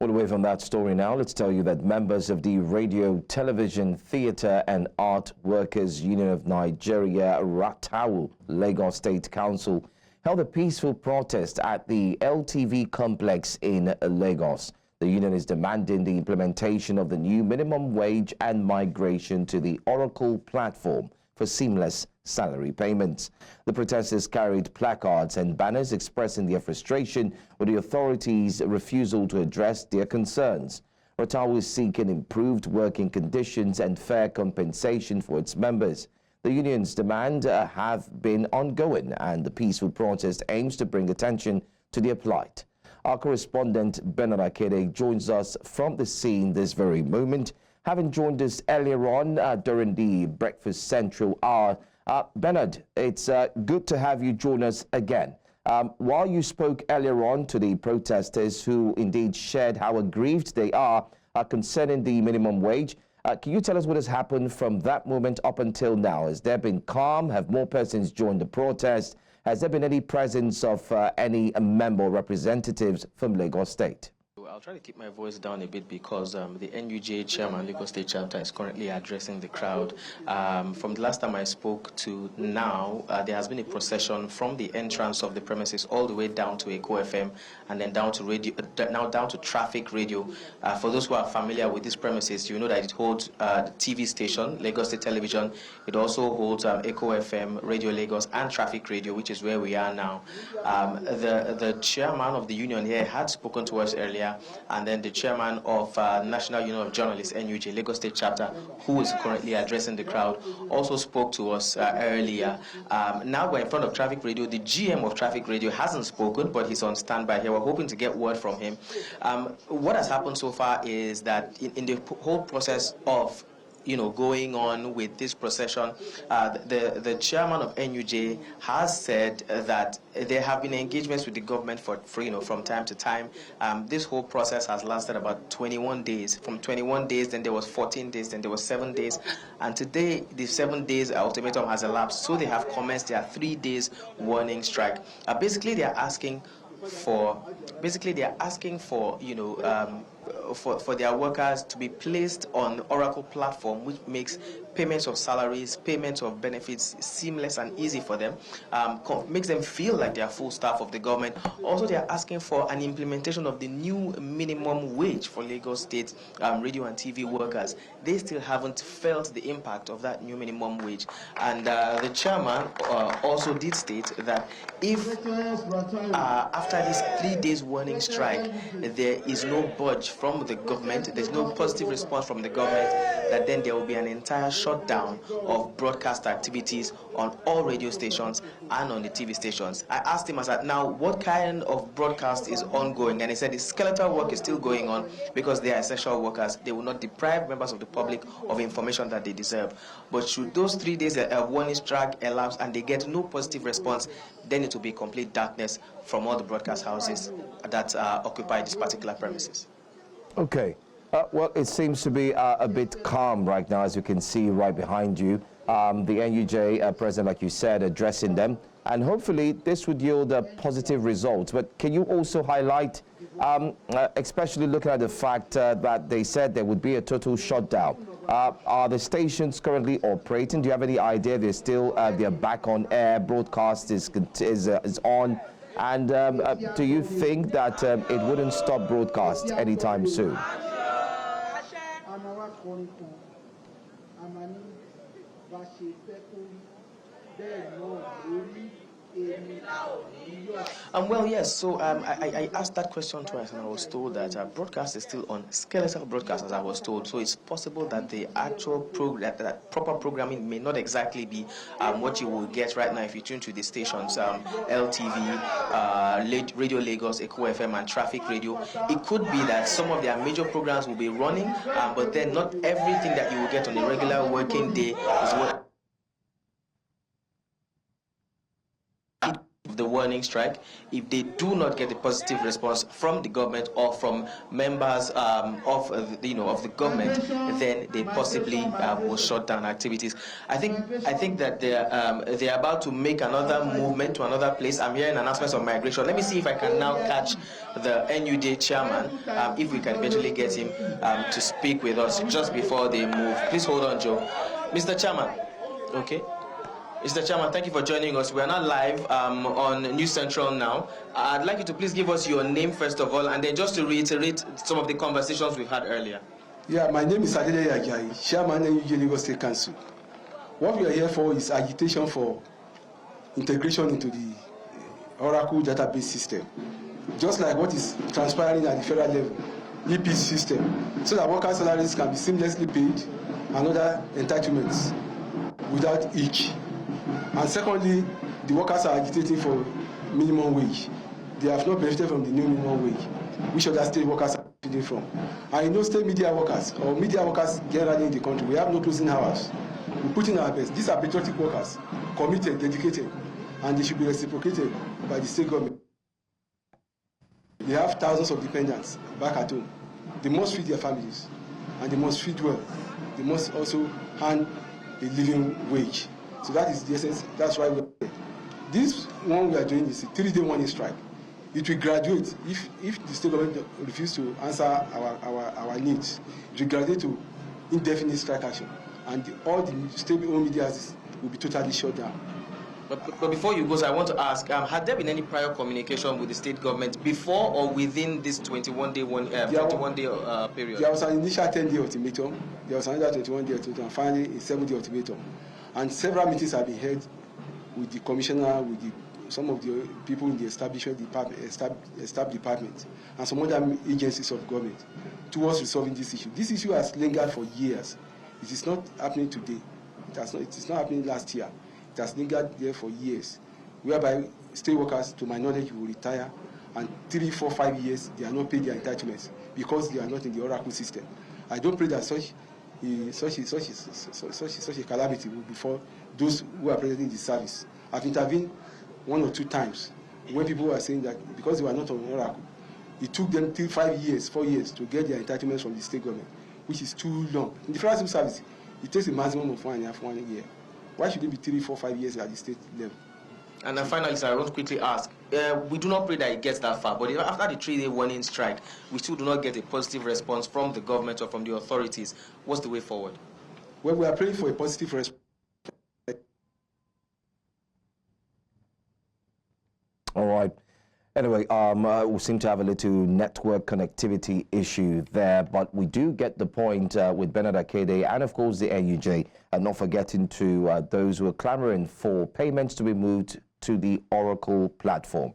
All away from that story now, let's tell you that members of the Radio, Television, Theatre and Art Workers Union of Nigeria, RATTAWU, Lagos State Council, held a peaceful protest at the LTV Complex in Lagos. The union is demanding the implementation of the new minimum wage and migration to the Oracle platform for seamless salary payments. The protesters carried placards and banners expressing their frustration with the authorities' refusal to address their concerns. RATTAWU is seeking improved working conditions and fair compensation for its members. The union's demand have been ongoing, and the peaceful protest aims to bring attention to their plight. Our correspondent Akede joins us from the scene this very moment, having joined us earlier on during the Breakfast Central hour. Bernard, it's good to have you join us again. While you spoke earlier on to the protesters who indeed shared how aggrieved they are concerning the minimum wage, can you tell us what has happened from that moment up until now? Has there been calm? Have more persons joined the protest? Has there been any presence of any member or representatives from Lagos State? I'll try to keep my voice down a bit because the NUJ chairman, Lagos State chapter, is currently addressing the crowd. From the last time I spoke to now, there has been a procession from the entrance of the premises all the way down to Eko FM and then down to radio, now down to Traffic Radio. For those who are familiar with these premises, you know that it holds the TV station, Lagos State Television. It also holds Eko FM, Radio Lagos, and Traffic Radio, which is where we are now. The chairman of the union here had spoken to us earlier, and then the chairman of National Union of Journalists, NUJ, Lagos State Chapter, who is currently addressing the crowd, also spoke to us earlier. Now we're in front of Traffic Radio. The GM of Traffic Radio hasn't spoken, but he's on standby here. We're hoping to get word from him. What has happened so far is that in the whole process of going on with this procession, the chairman of NUJ has said that there have been engagements with the government from time to time. This whole process has lasted about 21 days. From 21 days, then there was 14 days, then there was 7 days, and today the 7 days ultimatum has elapsed. So they have commenced their 3 days warning strike. Basically, they are asking for for their workers to be placed on the Oracle platform, which makes payments of salaries, payments of benefits seamless and easy for them, makes them feel like they are full staff of the government. Also, they are asking for an implementation of the new minimum wage for Lagos State radio and TV workers. They still haven't felt the impact of that new minimum wage. And the chairman also did state that if after this 3 days warning strike, there is no budge from the government, there's no positive response from the government, that then there will be an entire shutdown of broadcast activities on all radio stations and on the TV stations. I asked him, now what kind of broadcast is ongoing? And he said the skeletal work is still going on because they are essential workers. They will not deprive members of the public of information that they deserve. But should those 3 days of warning strike elapse and they get no positive response, then it will be complete darkness from all the broadcast houses that occupy this particular premises. Okay. Well, it seems to be a bit calm right now, as you can see right behind you. The NUJ president, like you said, addressing them, and hopefully this would yield a positive result. But can you also highlight, especially looking at the fact that they said there would be a total shutdown? Are the stations currently operating? Do you have any idea they're back on air? Broadcast is on. And do you think that it wouldn't stop broadcast anytime soon? Well, yes. So I asked that question twice, and I was told that broadcast is still on skeletal broadcast, as I was told. So it's possible that the actual that proper programming may not exactly be what you will get right now if you tune to the stations, LTV, Radio Lagos, Eko FM, and Traffic Radio. It could be that some of their major programs will be running, but then not everything that you will get on a regular working day is what the one warning strike. If they do not get a positive response from the government or from members of the government, then they possibly will shut down activities. I think that they're about to make another movement to another place. I'm hearing announcements of migration. Let me see if I can now catch the NUJ chairman, if we can eventually get him to speak with us just before they move. Please hold on, Joe. Mr. Chairman. Okay. Mr. Chairman, thank you for joining us. We are now live on News Central now. I'd like you to please give us your name first of all, and then just to reiterate some of the conversations we've had earlier. Yeah, my name is Akede, Chairman of Lagos State Council. What we are here for is agitation for integration into the Oracle database system, just like what is transpiring at the federal level, EP system, so that workers' salaries can be seamlessly paid and other entitlements without each. And secondly, the workers are agitating for minimum wage. They have not benefited from the new minimum wage, which other state workers are benefiting from. I know state media workers, or media workers generally in the country, we have no closing hours. We put in our best. These are patriotic workers, committed, dedicated, and they should be reciprocated by the state government. They have thousands of dependents back at home. They must feed their families, and they must feed well. They must also earn a living wage. So that is the essence. That's why we're here. This one we are doing is a 3-day warning strike. It will graduate if the state government refuses to answer our needs. It will graduate to indefinite strike action, and all the state-owned media will be totally shut down. But before you go, so I want to ask: had there been any prior communication with the state government before or within this 21-day period? There was an initial 10-day ultimatum. There was another 21-day ultimatum, and finally a 7-day ultimatum. And several meetings have been held with the commissioner, with some of the people in the establishment department, and some other agencies of government towards resolving this issue. This issue has lingered for years. It is not happening today. It is not happening last year. It has lingered there for years, whereby state workers, to my knowledge, will retire, and 3, 4, 5 years they are not paid their entitlements because they are not in the Oracle system. I don't pray that such a calamity will befall those who are present in the service. I've intervened 1 or 2 times when people were saying that because they were not on Oracle, it took them 3, 5 years, 4 years to get their entitlements from the state government, which is too long. In the federal civil service, it takes a maximum of 1.5 year. Why should it be 3, 4, 5 years at the state level? And then finally, sir, I want to quickly ask, we do not pray that it gets that far, but after the 3-day warning strike, we still do not get a positive response from the government or from the authorities. What's the way forward? Well, we are praying for a positive response. All right. Anyway, we seem to have a little network connectivity issue there, but we do get the point with Bernard Akede and, of course, the NUJ, and not forgetting to those who are clamoring for payments to be moved to the Oracle platform.